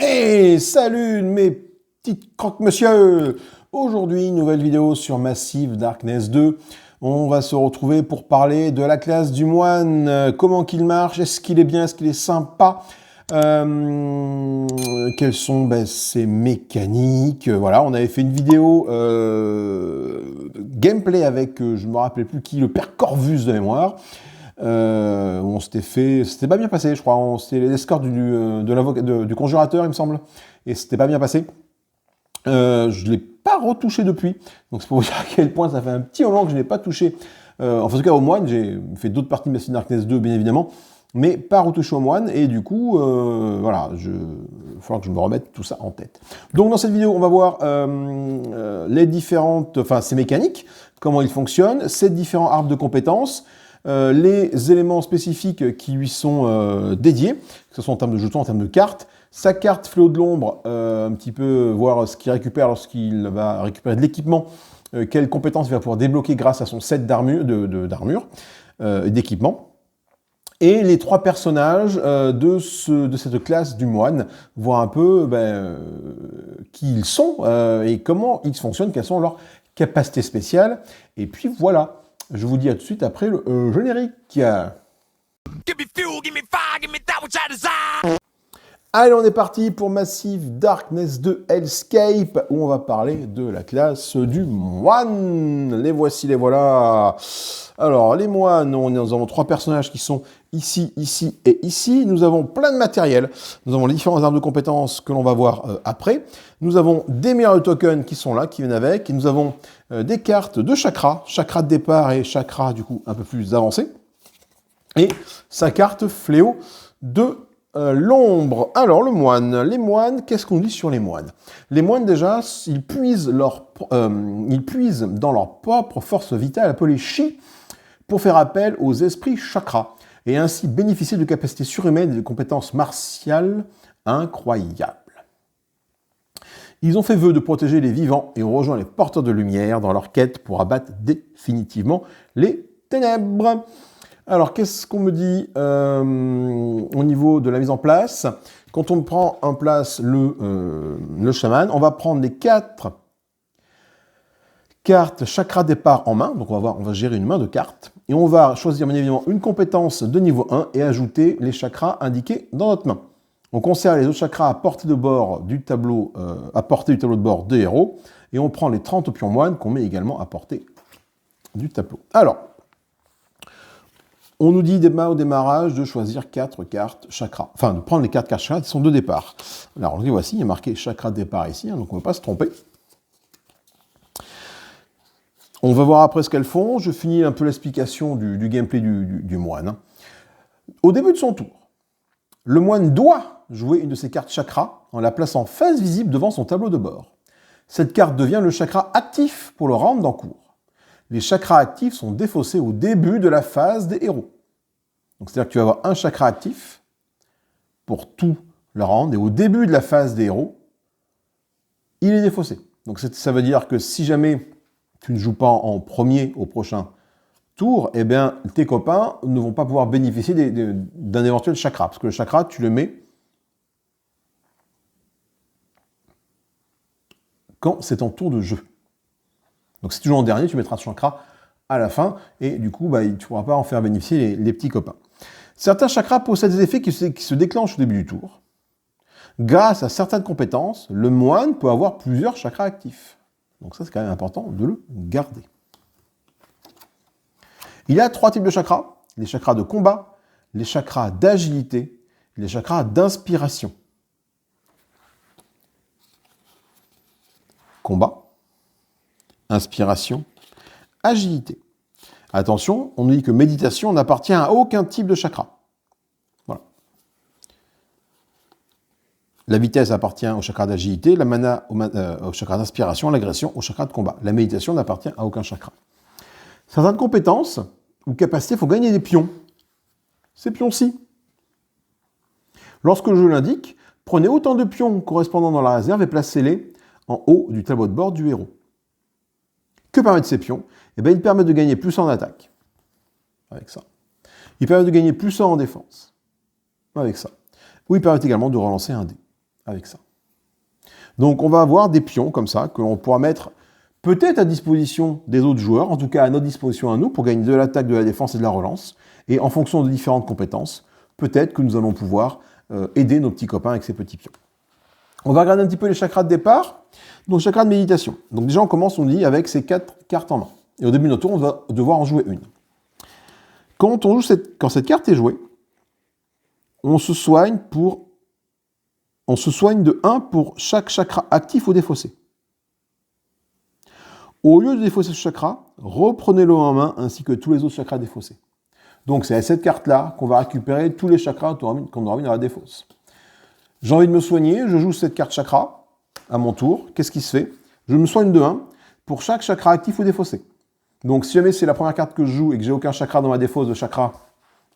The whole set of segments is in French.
Hey, salut mes petites croque-monsieur! Aujourd'hui, nouvelle vidéo sur Massive Darkness 2. On va se retrouver pour parler de la classe du moine. Comment qu'il marche? Est-ce qu'il est bien? Est-ce qu'il est sympa? Quelles sont ses mécaniques? Voilà, on avait fait une vidéo gameplay avec, je me rappelle plus qui, le père Corvus de mémoire. On s'était fait, c'était pas bien passé, je crois. C'était l'escorte du conjurateur, il me semble, et c'était pas bien passé. Je l'ai pas retouché depuis, donc c'est pour vous dire à quel point ça fait un petit moment que je n'ai pas touché. En tout cas au moine, j'ai fait d'autres parties de Massive Darkness 2, bien évidemment, mais pas retouché au moine, et du coup, voilà, il va falloir que je me remette tout ça en tête. Donc dans cette vidéo, on va voir les différentes, ces mécaniques, comment ils fonctionnent, ces différents arbres de compétences, les éléments spécifiques qui lui sont dédiés, que ce soit en termes de jetons, en termes de cartes, sa carte Fléau de l'ombre, un petit peu voir ce qu'il récupère lorsqu'il va récupérer de l'équipement, quelles compétences il va pouvoir débloquer grâce à son set d'armure, d'équipement. Et les trois personnages de cette classe du moine, voir un peu qui ils sont et comment ils fonctionnent, quelles sont leurs capacités spéciales. Et puis voilà. Je vous dis à tout de suite après le générique. Allez, on est parti pour Massive Darkness 2 Hellscape, où on va parler de la classe du moine. Les voici, les voilà. Alors, les moines, nous avons trois personnages qui sont ici, ici et ici. Nous avons plein de matériel. Nous avons les différents arbres de compétences que l'on va voir après. Nous avons des miroirs tokens qui sont là, qui viennent avec. Et nous avons des cartes de chakra, chakra de départ et chakra du coup un peu plus avancé. Et sa carte fléau de l'ombre. Alors le moine, les moines, qu'est-ce qu'on dit sur les moines? Les moines déjà, ils puisent dans leur propre force vitale appelée chi pour faire appel aux esprits chakras et ainsi bénéficier de capacités surhumaines et de compétences martiales incroyables. Ils ont fait vœu de protéger les vivants et ont rejoint les porteurs de lumière dans leur quête pour abattre définitivement les ténèbres. Alors, qu'est-ce qu'on me dit au niveau de la mise en place? Quand on prend en place le chaman, on va prendre les 4 cartes chakra départ en main. Donc, on va gérer une main de cartes. Et on va choisir bien évidemment une compétence de niveau 1 et ajouter les chakras indiqués dans notre main. On conserve les autres chakras à portée de bord du tableau, de bord de héros. Et on prend les 30 pions moines qu'on met également à portée du tableau. Alors, on nous dit au démarrage de choisir 4 cartes chakra. Enfin, de prendre les 4 cartes chakra qui sont de départ. Alors, les voici, il y a marqué chakra de départ ici, hein, donc on ne va pas se tromper. On va voir après ce qu'elles font. Je finis un peu l'explication du gameplay du moine. Au début de son tour, le moine doit jouer une de ses cartes chakra en la plaçant face visible devant son tableau de bord. Cette carte devient le chakra actif pour le round d'en cours. Les chakras actifs sont défaussés au début de la phase des héros. Donc c'est-à-dire que tu vas avoir un chakra actif pour tout le round, et au début de la phase des héros, il est défaussé. Donc ça veut dire que si jamais tu ne joues pas en premier au prochain tour, eh bien tes copains ne vont pas pouvoir bénéficier d'un éventuel chakra, parce que le chakra, tu le mets quand c'est ton tour de jeu. Donc si tu joues en dernier, tu mettras ce chakra à la fin, et du coup, tu ne pourras pas en faire bénéficier les petits copains. Certains chakras possèdent des effets qui se déclenchent au début du tour. Grâce à certaines compétences, le moine peut avoir plusieurs chakras actifs. Donc ça, c'est quand même important de le garder. Il y a 3 types de chakras. Les chakras de combat, les chakras d'agilité, les chakras d'inspiration. Combat, inspiration, agilité. Attention, on nous dit que méditation n'appartient à aucun type de chakra. Voilà. La vitesse appartient au chakra d'agilité, la mana au chakra d'inspiration, l'agression au chakra de combat. La méditation n'appartient à aucun chakra. Certaines compétences ou capacités font gagner des pions. Ces pions-ci. Lorsque le jeu l'indique, prenez autant de pions correspondant dans la réserve et placez-les en haut du tableau de bord du héros. Que permettent ces pions? Eh bien, ils permettent de gagner plus en attaque. Avec ça. Ils permettent de gagner plus en défense. Avec ça. Ou ils permettent également de relancer un dé. avec ça. Donc on va avoir des pions comme ça, que l'on pourra mettre peut-être à disposition des autres joueurs, en tout cas à notre disposition à nous, pour gagner de l'attaque, de la défense et de la relance. Et en fonction de différentes compétences, peut-être que nous allons pouvoir aider nos petits copains avec ces petits pions. On va regarder un petit peu les chakras de départ. Donc chakras de méditation. Donc déjà on commence, on dit, avec ces 4 cartes en main. Et au début de notre tour, on va devoir en jouer une. Quand cette carte est jouée, on se soigne de 1 pour chaque chakra actif ou défaussé. Au lieu de défausser ce chakra, reprenez-le en main ainsi que tous les autres chakras défaussés. Donc c'est à cette carte-là qu'on va récupérer tous les chakras qu'on aura mis dans la défausse. J'ai envie de me soigner, je joue cette carte chakra à mon tour. Qu'est-ce qui se fait? Je me soigne de 1 pour chaque chakra actif ou défaussé. Donc si jamais c'est la première carte que je joue et que j'ai aucun chakra dans ma défausse de chakra,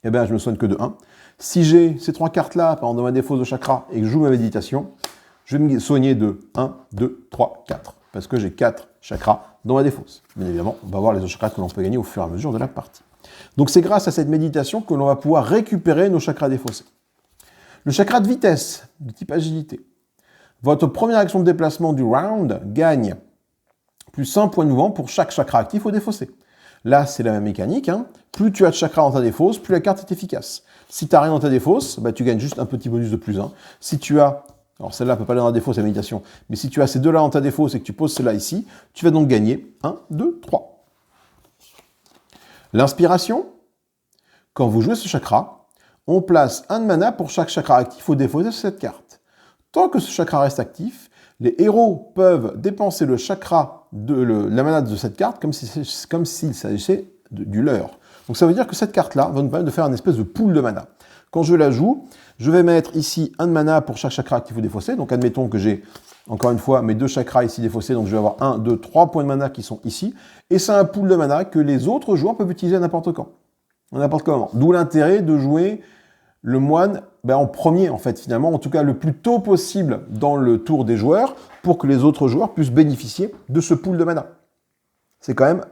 eh bien je me soigne que de 1. Si j'ai ces 3 cartes-là, par exemple dans ma défausse de chakra, et que je joue ma méditation, je vais me soigner de 1, 2, 3, 4. Parce que j'ai 4 chakras dans ma défausse. Bien évidemment, on va voir les autres chakras que l'on peut gagner au fur et à mesure de la partie. Donc c'est grâce à cette méditation que l'on va pouvoir récupérer nos chakras défaussés. Le chakra de vitesse, de type agilité. Votre première action de déplacement du round gagne plus 1 point de mouvement pour chaque chakra actif ou défaussé. Là, c'est la même mécanique. Plus tu as de chakras dans ta défausse, plus la carte est efficace. Si tu n'as rien dans ta défausse, tu gagnes juste un petit bonus de plus 1. Si tu as, alors celle-là ne peut pas aller dans la défausse, la méditation, mais si tu as ces deux-là dans ta défausse et que tu poses celle-là ici, tu vas donc gagner 1, 2, 3. L'inspiration, quand vous jouez ce chakra, on place 1 de mana pour chaque chakra actif ou défaussé sur cette carte. Tant que ce chakra reste actif, les héros peuvent dépenser le chakra la mana de cette carte comme s'il s'agissait du leur. Donc ça veut dire que cette carte-là va nous permettre de faire une espèce de pool de mana. Quand je la joue, je vais mettre ici 1 de mana pour chaque chakra actif ou défaussé. Donc admettons que j'ai, encore une fois, mes 2 chakras ici défaussés. Donc je vais avoir 1, 2, 3 points de mana qui sont ici. Et c'est un pool de mana que les autres joueurs peuvent utiliser à n'importe quand. À n'importe quel moment. D'où l'intérêt de jouer le moine en premier, en fait, finalement, en tout cas le plus tôt possible dans le tour des joueurs, pour que les autres joueurs puissent bénéficier de ce pool de mana. C'est quand même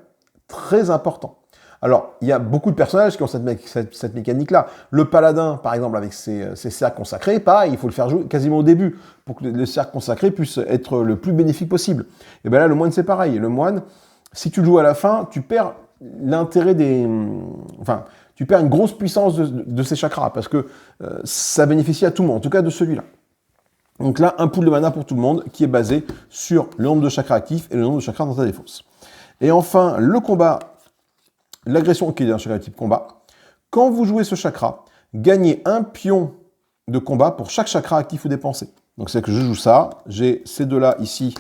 très important. Alors, il y a beaucoup de personnages qui ont cette mécanique-là. Le paladin, par exemple, avec ses cercles consacrés, pareil, il faut le faire jouer quasiment au début, pour que le cercle consacré puisse être le plus bénéfique possible. Et bien là, le moine, c'est pareil. Le moine, si tu le joues à la fin, tu perds l'intérêt tu perds une grosse puissance de ces chakras, parce que ça bénéficie à tout le monde, en tout cas de celui-là. Donc là, un pool de mana pour tout le monde, qui est basé sur le nombre de chakras actifs et le nombre de chakras dans ta défausse. Et enfin, le combat, l'agression qui est un chakra type combat. Quand vous jouez ce chakra, gagnez 1 pion de combat pour chaque chakra actif ou dépensé. Donc c'est que je joue ça, j'ai ces deux-là ici,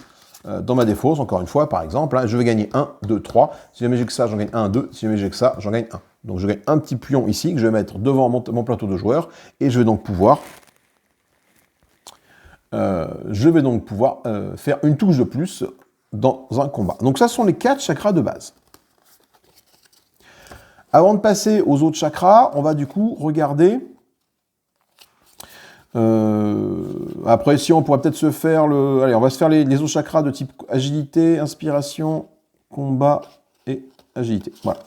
dans ma défausse, encore une fois, par exemple, je vais gagner 1, 2, 3. Si jamais j'ai que ça, j'en gagne 1, 2. Si jamais j'ai que ça, j'en gagne 1. Donc je gagne un petit pion ici que je vais mettre devant mon plateau de joueurs et je vais donc pouvoir faire une touche de plus dans un combat. Donc ça, ce sont les 4 chakras de base. Avant de passer aux autres chakras, on va du coup regarder. Après, si on pourrait peut-être se faire Allez, on va se faire les autres chakras de type agilité, inspiration, combat et agilité. Voilà.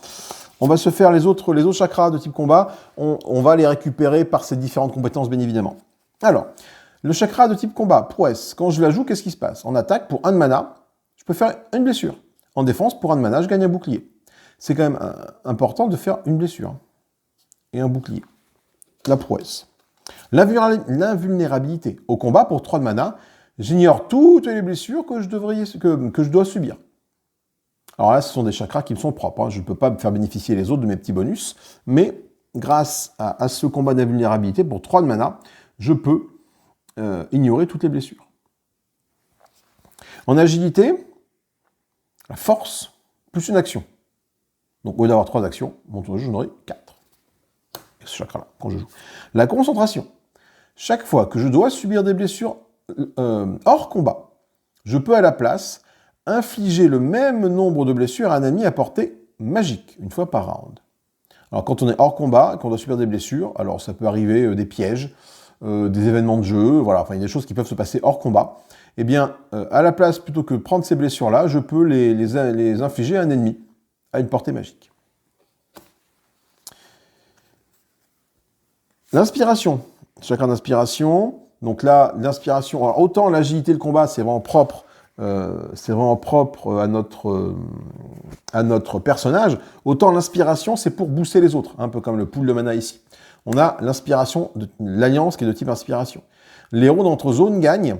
On va se faire les autres chakras de type combat. On va les récupérer par ces différentes compétences, bien évidemment. Alors, le chakra de type combat, prouesse. Quand je la joue, qu'est-ce qui se passe? En attaque, pour 1 de mana, je peux faire une blessure. En défense, pour 1 de mana, je gagne un bouclier. C'est quand même important de faire une blessure et un bouclier. La prouesse. L'invulnérabilité. Au combat, pour 3 de mana, j'ignore toutes les blessures que je dois subir. Alors là, ce sont des chakras qui me sont propres. Je ne peux pas me faire bénéficier les autres de mes petits bonus, mais grâce à ce combat d'invulnérabilité, pour 3 de mana, je peux ignorer toutes les blessures. En agilité, la force plus une action. Donc au lieu d'avoir 3 actions, mon tour de jeu, j'en aurai 4. Ce chakra-là, quand je joue. La concentration. Chaque fois que je dois subir des blessures hors combat, je peux à la place infliger le même nombre de blessures à un ennemi à portée magique, une fois par round. Alors quand on est hors combat, qu'on doit subir des blessures, alors ça peut arriver des pièges, des événements de jeu, voilà, enfin il y a des choses qui peuvent se passer hors combat. Eh bien, à la place, plutôt que prendre ces blessures-là, je peux les infliger à un ennemi, à une portée magique. L'inspiration. Chakra d'inspiration, Donc là, l'inspiration, alors autant l'agilité, le combat, c'est vraiment propre à notre personnage, autant l'inspiration, c'est pour booster les autres, un peu comme le pool de mana ici. On a l'inspiration, l'alliance qui est de type inspiration. Les héros dans notre zone gagnent,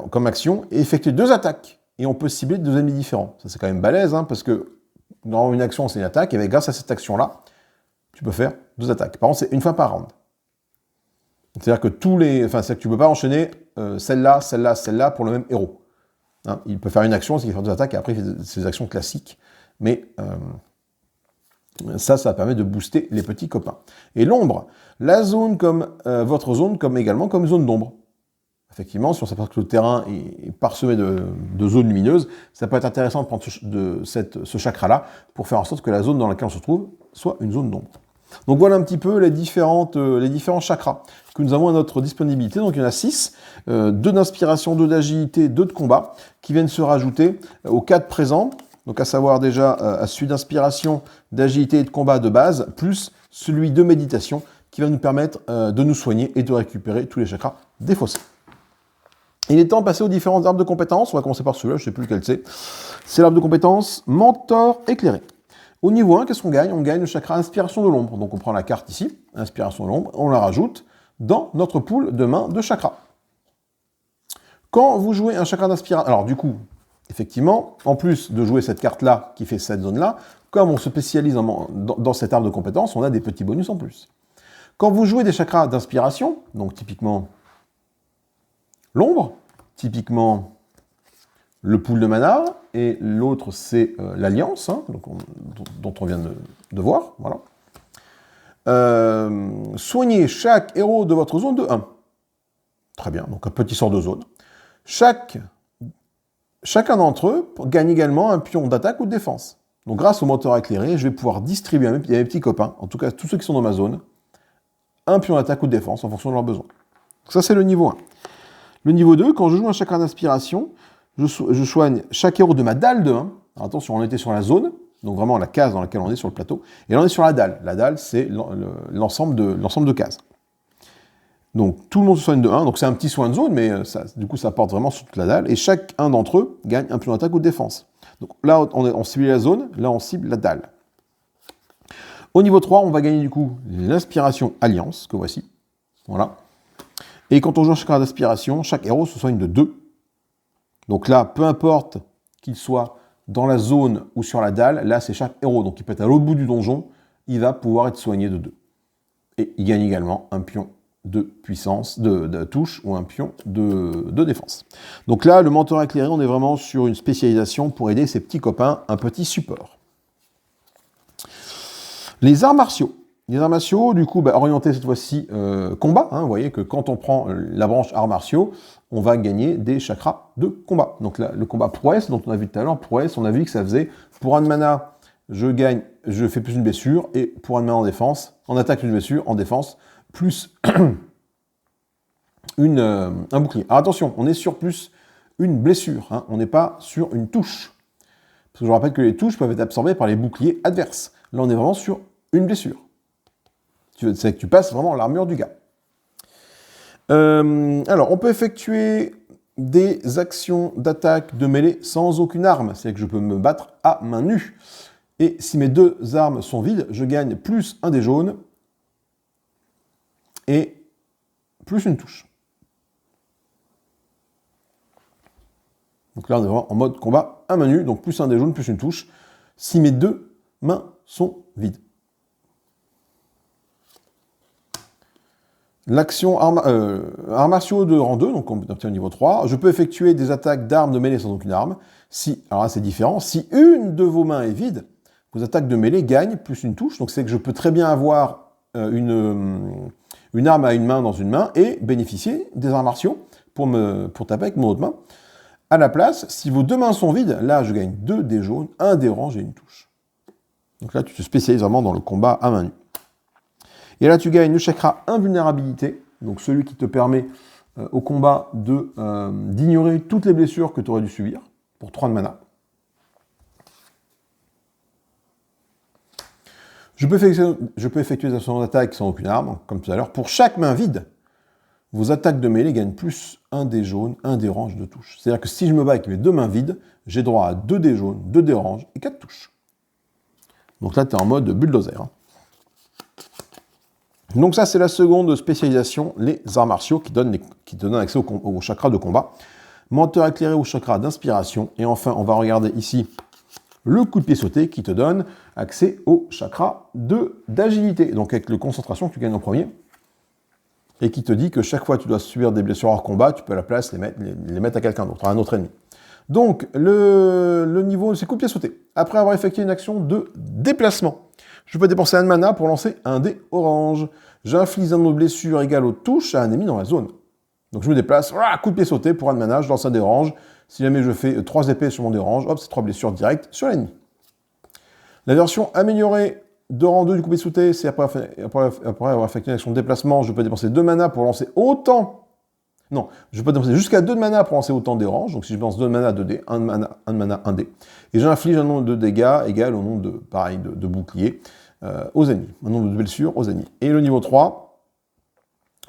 comme action, et effectuent 2 attaques. Et on peut cibler 2 ennemis différents. Ça, c'est quand même balèze, hein, parce que dans une action, c'est une attaque, et grâce à cette action-là, tu peux faire 2 attaques. Par contre, c'est une fois par round. C'est-à-dire que c'est-à-dire que tu ne peux pas enchaîner celle-là, celle-là, celle-là pour le même héros. Hein, il peut faire une action, c'est qu'il fait 2 attaques, et après il fait ses actions classiques. Mais ça permet de booster les petits copains. Et l'ombre, la zone comme votre zone, également comme zone d'ombre. Effectivement, si on s'aperçoit que le terrain est parsemé de zones lumineuses, ça peut être intéressant de prendre ce chakra-là pour faire en sorte que la zone dans laquelle on se trouve soit une zone d'ombre. Donc voilà un petit peu les différents chakras que nous avons à notre disponibilité. Donc il y en a 6, 2 d'inspiration, 2 d'agilité, 2 de combat, qui viennent se rajouter aux 4 présents. Donc à savoir déjà à celui d'inspiration, d'agilité et de combat de base, plus celui de méditation, qui va nous permettre de nous soigner et de récupérer tous les chakras défaussés. Il est temps de passer aux différentes arbres de compétences. On va commencer par celui-là, je ne sais plus lequel c'est. C'est l'arbre de compétences Mentor éclairé. Au niveau 1, qu'est-ce qu'on gagne? On gagne le chakra Inspiration de l'ombre. Donc on prend la carte ici, Inspiration de l'ombre, on la rajoute dans notre pool de main de chakras. Quand vous jouez un chakra d'inspiration... Alors du coup, effectivement, en plus de jouer cette carte-là qui fait cette zone-là, comme on se spécialise dans cet arbre de compétences, on a des petits bonus en plus. Quand vous jouez des chakras d'inspiration, donc typiquement l'ombre, typiquement le pool de mana, et l'autre c'est l'alliance, hein, dont on vient de voir. Voilà. Soignez chaque héros de votre zone de 1. Très bien, donc un petit sort de zone. Chacun d'entre eux gagne également un pion d'attaque ou de défense. Donc grâce au mentor éclairé, je vais pouvoir distribuer à mes petits copains, en tout cas tous ceux qui sont dans ma zone, un pion d'attaque ou de défense en fonction de leurs besoins. Donc ça c'est le niveau 1. Le niveau 2, quand je joue un chakra d'inspiration, je soigne chaque héros de ma dalle de 1. Alors attention, on était sur la zone, donc vraiment la case dans laquelle on est sur le plateau, et là on est sur la dalle. La dalle, c'est l'ensemble de cases. Donc tout le monde se soigne de 1, donc c'est un petit soin de zone, mais du coup ça porte vraiment sur toute la dalle, et chacun d'entre eux gagne un pion d'attaque ou de défense. Donc là on cible la zone, là on cible la dalle. Au niveau 3, on va gagner du coup l'inspiration alliance, que voici. Voilà. Et quand on joue un chakra d'inspiration, chaque héros se soigne de 2. Donc là, peu importe qu'il soit dans la zone ou sur la dalle, là c'est chaque héros. Donc il peut être à l'autre bout du donjon, il va pouvoir être soigné de 2. Et il gagne également un pion de puissance, de touche, ou un pion de défense. Donc là, le mentor éclairé, on est vraiment sur une spécialisation pour aider ses petits copains, un petit support. Les arts martiaux. Les arts martiaux, du coup, orientés cette fois-ci combat. Hein, vous voyez que quand on prend la branche arts martiaux, on va gagner des chakras de combat. Donc là, le combat prouesse, dont on a vu tout à l'heure, prouesse, on a vu que ça faisait, pour un de mana, je fais plus une blessure, et pour un de mana en défense, en attaque plus une blessure, en défense, plus un bouclier. Alors attention, on est sur plus une blessure, hein, on n'est pas sur une touche. Parce que je rappelle que les touches peuvent être absorbées par les boucliers adverses. Là, on est vraiment sur une blessure. C'est que tu passes vraiment l'armure du gars. Alors, on peut effectuer des actions d'attaque de mêlée sans aucune arme. C'est-à-dire que je peux me battre à main nue. Et si mes 2 armes sont vides, je gagne plus un dé jaune et plus une touche. Donc là, on est vraiment en mode combat à main nue, donc plus un dé jaune, plus une touche, si mes 2 mains sont vides. L'action arts martiaux de rang 2, donc on obtient au niveau 3. Je peux effectuer des attaques d'armes de mêlée sans aucune arme. Alors là, c'est différent. Si une de vos mains est vide, vos attaques de mêlée gagnent plus une touche. Donc c'est que je peux très bien avoir une arme à une main dans une main et bénéficier des arts martiaux pour taper avec mon autre main. À la place, si vos 2 mains sont vides, là, je gagne 2 dés jaunes, 1 dé orange et une touche. Donc là, tu te spécialises vraiment dans le combat à main nue. Et là, tu gagnes le chakra invulnérabilité, donc celui qui te permet au combat d'ignorer toutes les blessures que tu aurais dû subir, pour 3 de mana. Je peux effectuer des actions d'attaque sans aucune arme, comme tout à l'heure. Pour chaque main vide, vos attaques de mêlée gagnent plus 1 dé jaune, 1 dé orange de touche. C'est-à-dire que si je me bats avec mes 2 mains vides, j'ai droit à 2 dés jaunes, 2 dés orange et 4 touches. Donc là, tu es en mode bulldozer. Hein. Donc ça, c'est la seconde spécialisation, les arts martiaux, qui donnent accès au chakra de combat. Menteur éclairé au chakra d'inspiration. Et enfin, on va regarder ici le coup de pied sauté qui te donne accès au chakra d'agilité. Donc avec le concentration, tu gagnes en premier. Et qui te dit que chaque fois que tu dois subir des blessures hors combat, tu peux à la place les mettre à quelqu'un d'autre, à un autre ennemi. Donc, le niveau, c'est coup de pied sauté. Après avoir effectué une action de déplacement, je peux dépenser 1 mana pour lancer un dé orange. J'inflige un nombre de blessures égal aux touches à un ennemi dans la zone. Donc je me déplace, coup de pied sauté pour 1 mana, je lance un dé orange. Si jamais je fais 3 épées sur mon dé orange, hop, c'est 3 blessures directes sur l'ennemi. La version améliorée de rang 2 du coup de pied sauté, c'est après avoir effectué une action de déplacement, je peux dépenser 2 mana pour lancer autant. Non, je peux dépenser jusqu'à 2 de mana pour lancer autant de dés orange. Donc si je dépense 2 de mana, 2 dés, 1 de mana, 1 dé. Et j'inflige un nombre de dégâts égal au nombre de boucliers aux ennemis. Un nombre de blessures aux ennemis. Et le niveau 3,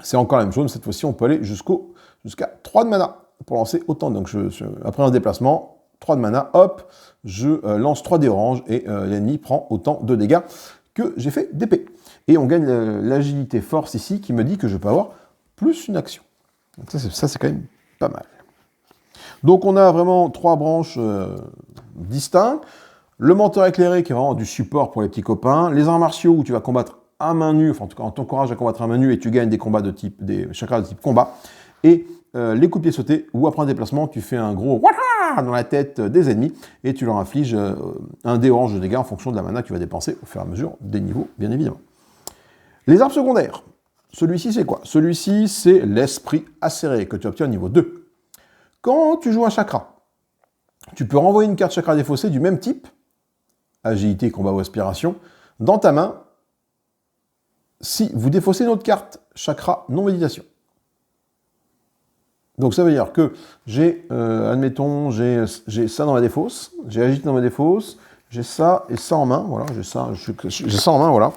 c'est encore la même chose, mais cette fois-ci on peut aller jusqu'à 3 de mana pour lancer autant. Donc après un déplacement, 3 de mana, hop, je lance 3 dés orange et l'ennemi prend autant de dégâts que j'ai fait d'épée. Et on gagne l'agilité force ici qui me dit que je peux avoir plus une action. Donc ça c'est quand même pas mal. Donc on a vraiment 3 branches distinctes. Le menteur éclairé qui est vraiment du support pour les petits copains. Les arts martiaux où tu vas combattre à main nue, enfin en tout cas on t'encourage à combattre à main nue et tu gagnes des combats des chakras de type combat. Et les coups de pied sautés où après un déplacement tu fais un gros wouah dans la tête des ennemis et tu leur infliges un dé orange de dégâts en fonction de la mana que tu vas dépenser au fur et à mesure des niveaux, bien évidemment. Les arbres secondaires. Celui-ci, c'est quoi? Celui-ci, c'est l'esprit acéré que tu obtiens au niveau 2. Quand tu joues un chakra, tu peux renvoyer une carte chakra défaussée du même type, agilité, combat ou aspiration, dans ta main, si vous défaussez une autre carte chakra non méditation. Donc ça veut dire que j'ai, admettons, j'ai ça dans ma défausse, j'ai agité dans ma défausse, j'ai ça et ça en main, voilà, j'ai ça en main, voilà.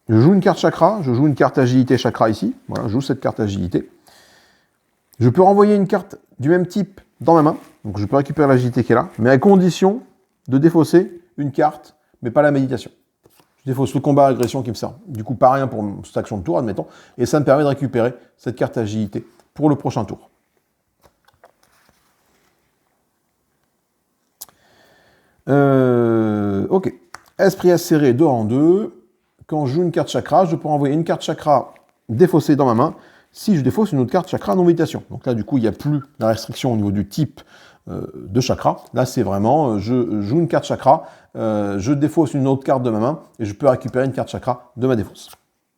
Je joue une carte chakra, je joue une carte agilité chakra ici. Voilà, je joue cette carte agilité. Je peux renvoyer une carte du même type dans ma main. Donc je peux récupérer l'agilité qui est là, mais à condition de défausser une carte, mais pas la méditation. Je défausse le combat agression qui me sert. Du coup, pas rien pour cette action de tour, admettons. Et ça me permet de récupérer cette carte agilité pour le prochain tour. Ok. Esprit acéré 2 en 2. Quand je joue une carte chakra, je peux envoyer une carte chakra défaussée dans ma main si je défausse une autre carte chakra non méditation. Donc là, du coup, il n'y a plus la restriction au niveau du type de chakra. Là, c'est vraiment, je joue une carte chakra, je défausse une autre carte de ma main et je peux récupérer une carte chakra de ma défausse.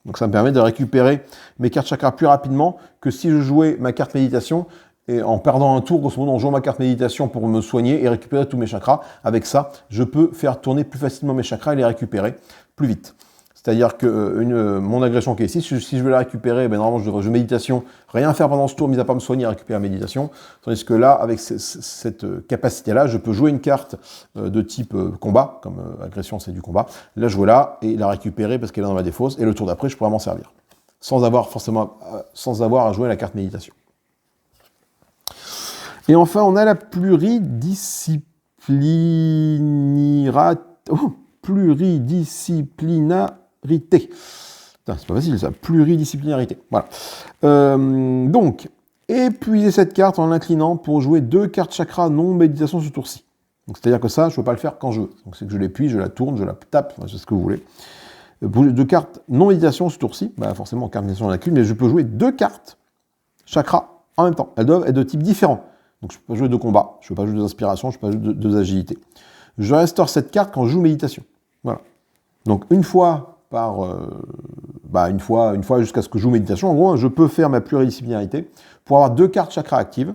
Donc ça me permet de récupérer mes cartes chakra plus rapidement que si je jouais ma carte méditation et en perdant un tour, grosso modo, en jouant ma carte méditation pour me soigner et récupérer tous mes chakras. Avec ça, je peux faire tourner plus facilement mes chakras et les récupérer plus vite. C'est-à-dire que mon agression qui est ici, si je veux la récupérer, ben normalement je devrais jouer méditation, rien faire pendant ce tour, mis à part me soigner et récupérer la méditation. Tandis que là, avec cette capacité-là, je peux jouer une carte de type combat, comme agression c'est du combat, la jouer là et la récupérer parce qu'elle est dans ma défausse, et le tour d'après, je pourrais m'en servir. Sans avoir à jouer la carte méditation. Et enfin, on a la pluridisciplinarité. C'est pas facile ça, pluridisciplinarité. Voilà. Donc, épuiser cette carte en l'inclinant pour jouer 2 cartes chakra non méditation ce tour-ci. Donc c'est-à-dire que ça, je ne peux pas le faire quand je veux. Donc c'est que je l'épuise, je la tourne, je la tape, enfin, c'est ce que vous voulez. 2 cartes non méditation ce tour-ci, bah forcément carte méditation il y en a qu'une, mais je peux jouer 2 cartes chakra en même temps. Elles doivent être de type différent. Donc je ne peux pas jouer de combat, je ne peux pas jouer d'inspiration, je ne peux pas jouer de agilité. Je restaure cette carte quand je joue méditation. Voilà. Donc une fois jusqu'à ce que je joue méditation, en gros, je peux faire ma pluridisciplinarité pour avoir 2 cartes chakra actives.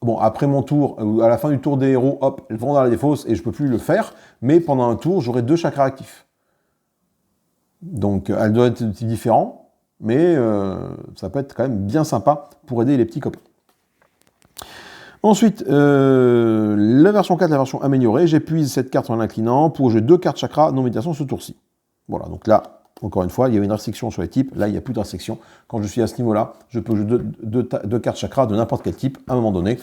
Bon, après mon tour, à la fin du tour des héros, hop, elles vont dans la défausse et je ne peux plus le faire, mais pendant un tour, j'aurai 2 chakras actifs. Donc elles doivent être de type différent, mais ça peut être quand même bien sympa pour aider les petits copains. Ensuite, la version 4, la version améliorée, j'épuise cette carte en l'inclinant pour jouer 2 cartes chakra non méditation ce tour-ci. Voilà, donc là, Encore une fois, il y avait une restriction sur les types. Là, il n'y a plus de restriction. Quand je suis à ce niveau-là, je peux jouer deux cartes chakra de n'importe quel type. À un moment donné,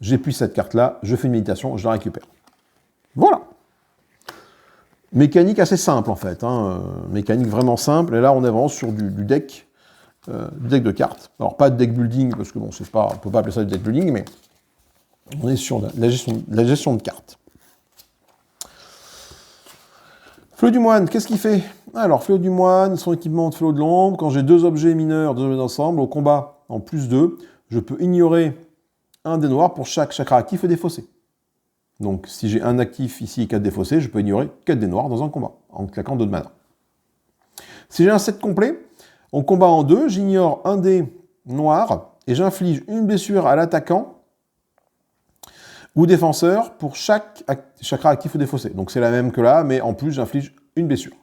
j'épuise cette carte-là, je fais une méditation, je la récupère. Voilà. Mécanique assez simple, en fait. Mécanique vraiment simple. Et là, on avance sur du deck de cartes. Alors, pas de deck building, parce que bon, on ne peut pas appeler ça du deck building, mais on est sur la gestion de cartes. Fléau du moine, qu'est-ce qu'il fait? Alors, Fléau du moine, son équipement de Fléau de l'ombre, quand j'ai deux objets mineurs, deux objets d'ensemble, au combat en +2, je peux ignorer un dé noir pour chaque chakra actif et défaussé. Donc, si j'ai un actif ici et 4 défaussés, je peux ignorer 4 dés noirs dans un combat, en claquant 2 de mana. Si j'ai un set complet, on combat en 2, j'ignore un dé noir et j'inflige une blessure à l'attaquant ou défenseur pour chaque chakra actif ou défaussé. Donc c'est la même que là, mais en plus j'inflige une blessure.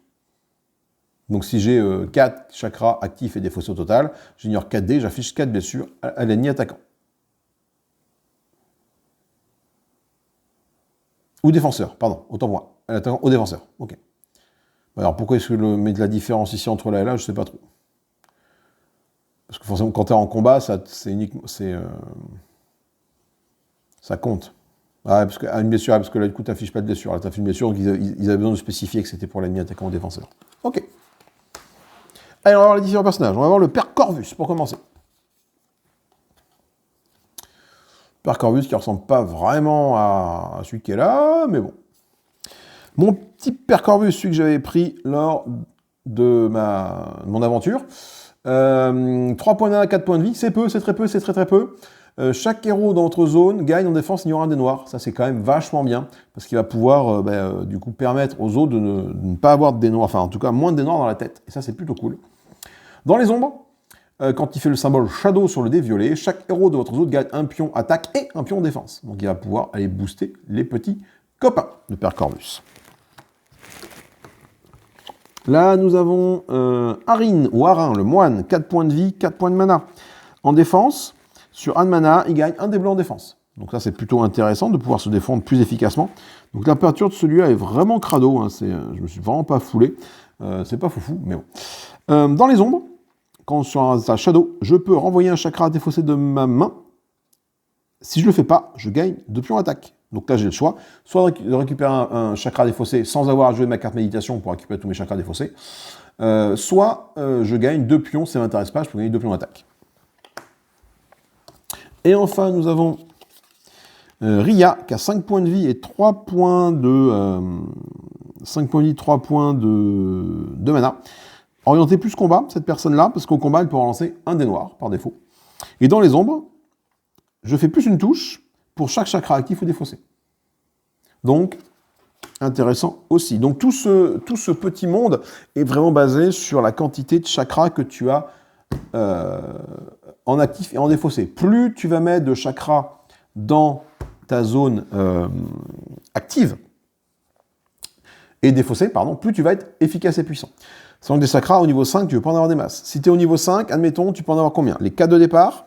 Donc si j'ai 4 chakras actifs et défaussés au total, j'ignore 4 dés, j'inflige 4 blessures à l'ennemi attaquant. Ou défenseur, pardon, autant pour moi. L'attaquant au défenseur, ok. Alors pourquoi est-ce que je mets de la différence ici entre là et là, je ne sais pas trop. Parce que forcément, quand tu es en combat, ça compte. Ah, parce que une blessure, parce que là, du coup, tu n'affiches pas de blessure. Là, tu affiches une blessure, donc ils avaient besoin de spécifier que c'était pour l'ennemi attaquant ou défenseur. Ok. Allez, on va voir les différents personnages. On va voir le Père Corvus, pour commencer. Père Corvus qui ne ressemble pas vraiment à celui qui est là, mais bon. Mon petit Père Corvus, celui que j'avais pris lors de mon aventure. 3 points d'âme, 4 points de vie, c'est peu, c'est très peu, c'est très très peu. Chaque héros dans votre zone gagne en défense ignorant un dé noir. Ça, c'est quand même vachement bien, parce qu'il va pouvoir, du coup, permettre aux autres de ne pas avoir de dés noirs, enfin, en tout cas, moins de dés noirs dans la tête. Et ça, c'est plutôt cool. Dans les ombres, quand il fait le symbole Shadow sur le dé violet, chaque héros de votre zone gagne un pion attaque et un pion défense. Donc, il va pouvoir aller booster les petits copains de Père Corvus. Là, nous avons Harin, ou Harin, le moine, 4 points de vie, 4 points de mana. En défense, sur 1 de mana, il gagne un dé blanc en défense. Donc ça, c'est plutôt intéressant de pouvoir se défendre plus efficacement. Donc la peinture de celui-là est vraiment crado, je me suis vraiment pas foulé. C'est pas foufou, mais bon. Dans les ombres, quand sur un Shadow, je peux renvoyer un chakra défaussé de ma main. Si je le fais pas, je gagne 2 pions attaque. Donc là, j'ai le choix, soit de récupérer un chakra défaussé sans avoir à jouer ma carte méditation pour récupérer tous mes chakras défaussés, soit je gagne 2 pions, ça ne m'intéresse pas, je peux gagner 2 pions d'attaque. Et enfin, nous avons Ria, qui a 5 points de vie et 3 points de... 5 points de vie, 3 points de mana. Orienté plus combat, cette personne-là, parce qu'au combat, elle peut relancer un dé noir, par défaut. Et dans les ombres, je fais plus une touche pour chaque chakra actif ou défaussé. Donc, intéressant aussi. Donc, tout ce petit monde est vraiment basé sur la quantité de chakras que tu as en actif et en défaussé. Plus tu vas mettre de chakras dans ta zone active et défaussée, plus tu vas être efficace et puissant. C'est donc des chakras au niveau 5, tu ne veux pas en avoir des masses. Si tu es au niveau 5, admettons, tu peux en avoir combien? Les 4 de départ.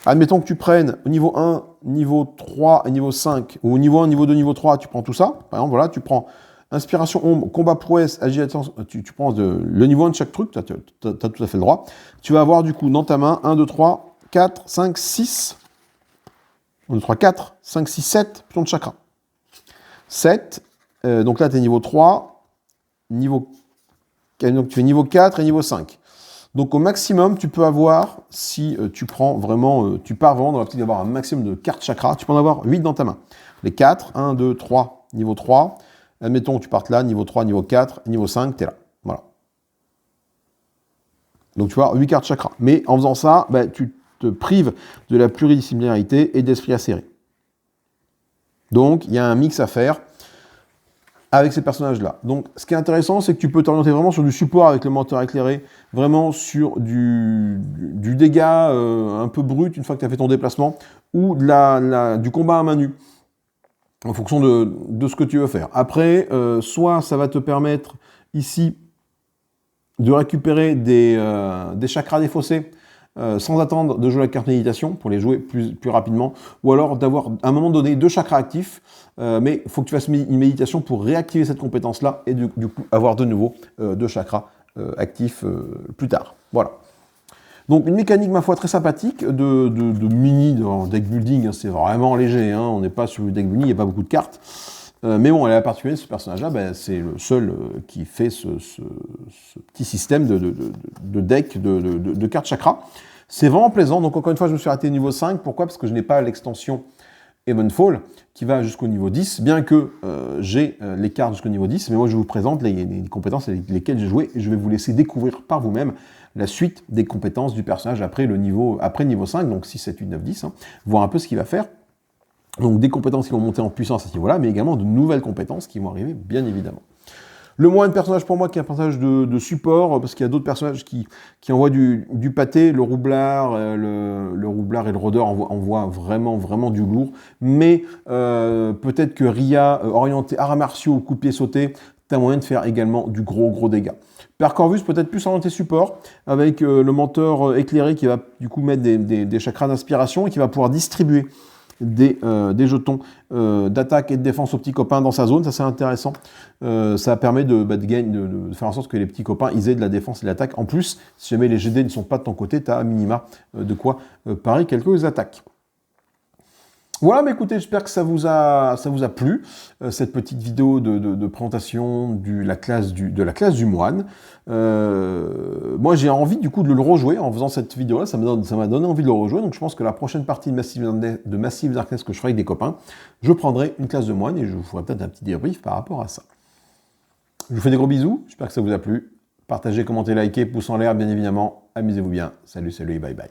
Admettons que tu prennes au niveau 1, niveau 3 et niveau 5, ou au niveau 1, niveau 2, niveau 3, tu prends tout ça. Par exemple, voilà, tu prends inspiration ombre, combat prouesse, agilation, tu prends le niveau 1 de chaque truc, tu as tout à fait le droit. Tu vas avoir du coup dans ta main 1, 2, 3, 4, 5, 6, 1, 2, 3, 4, 5, 6, 7 pions de chakra. 7, donc là tu es niveau 3, donc tu es niveau 4 et niveau 5. Donc au maximum, tu peux avoir, si tu pars vraiment dans l'optique d'avoir un maximum de cartes chakra, tu peux en avoir 8 dans ta main. Les 4, 1, 2, 3, niveau 3. Admettons que tu partes là, niveau 3, niveau 4, niveau 5, tu es là. Voilà. Donc tu vas avoir 8 cartes chakra. Mais en faisant ça, tu te prives de la pluridisciplinarité et d'esprit acéré. Donc il y a un mix à faire avec ces personnages-là. Donc, ce qui est intéressant, c'est que tu peux t'orienter vraiment sur du support avec le menteur éclairé, vraiment sur du dégât un peu brut une fois que tu as fait ton déplacement, ou du combat à main nue, en fonction de ce que tu veux faire. Après, soit ça va te permettre ici de récupérer des chakras défaussés, sans attendre de jouer la carte méditation pour les jouer plus rapidement, ou alors d'avoir à un moment donné 2 chakras actifs, mais il faut que tu fasses une méditation pour réactiver cette compétence-là et du coup avoir de nouveau 2 chakras actif plus tard. Voilà. Donc une mécanique, ma foi, très sympathique de mini dans deck building, hein, c'est vraiment léger, hein, on n'est pas sur le deck building, il n'y a pas beaucoup de cartes. Mais bon, elle a la particularité, ce personnage-là, ben, c'est le seul qui fait ce petit système de deck de cartes chakra. C'est vraiment plaisant, donc encore une fois, je me suis arrêté au niveau 5, pourquoi? Parce que je n'ai pas l'extension Heavenfall, qui va jusqu'au niveau 10, bien que j'ai les cartes jusqu'au niveau 10, mais moi je vous présente les compétences avec lesquelles j'ai joué, et je vais vous laisser découvrir par vous-même la suite des compétences du personnage après niveau 5, donc 6, 7, 8, 9, 10, hein, voir un peu ce qu'il va faire. Donc des compétences qui vont monter en puissance à ce niveau-là, mais également de nouvelles compétences qui vont arriver, bien évidemment. Le moine personnage pour moi qui est un personnage de support, parce qu'il y a d'autres personnages qui envoient du pâté, le roublard et le rôdeur envoient vraiment du lourd, mais peut-être que Ria, orienté arts martiaux, coup de pied sauté, t'as moyen de faire également du gros dégâts. Père Corvus peut-être plus orienté support, avec le menteur éclairé qui va du coup mettre des chakras d'inspiration et qui va pouvoir distribuer des jetons d'attaque et de défense aux petits copains dans sa zone, ça c'est intéressant. Ça permet de faire en sorte que les petits copains ils aient de la défense et de l'attaque. En plus, si jamais les GD ne sont pas de ton côté, tu as à minima de quoi parer quelques attaques. Voilà, mais écoutez, j'espère que ça vous a plu, cette petite vidéo de présentation de la classe du moine. Moi, j'ai envie du coup de le rejouer en faisant cette vidéo-là, ça m'a donné envie de le rejouer, donc je pense que la prochaine partie de Massive Darkness que je ferai avec des copains, je prendrai une classe de moine et je vous ferai peut-être un petit débrief par rapport à ça. Je vous fais des gros bisous, j'espère que ça vous a plu. Partagez, commentez, likez, pouce en l'air, bien évidemment. Amusez-vous bien. Salut, bye bye.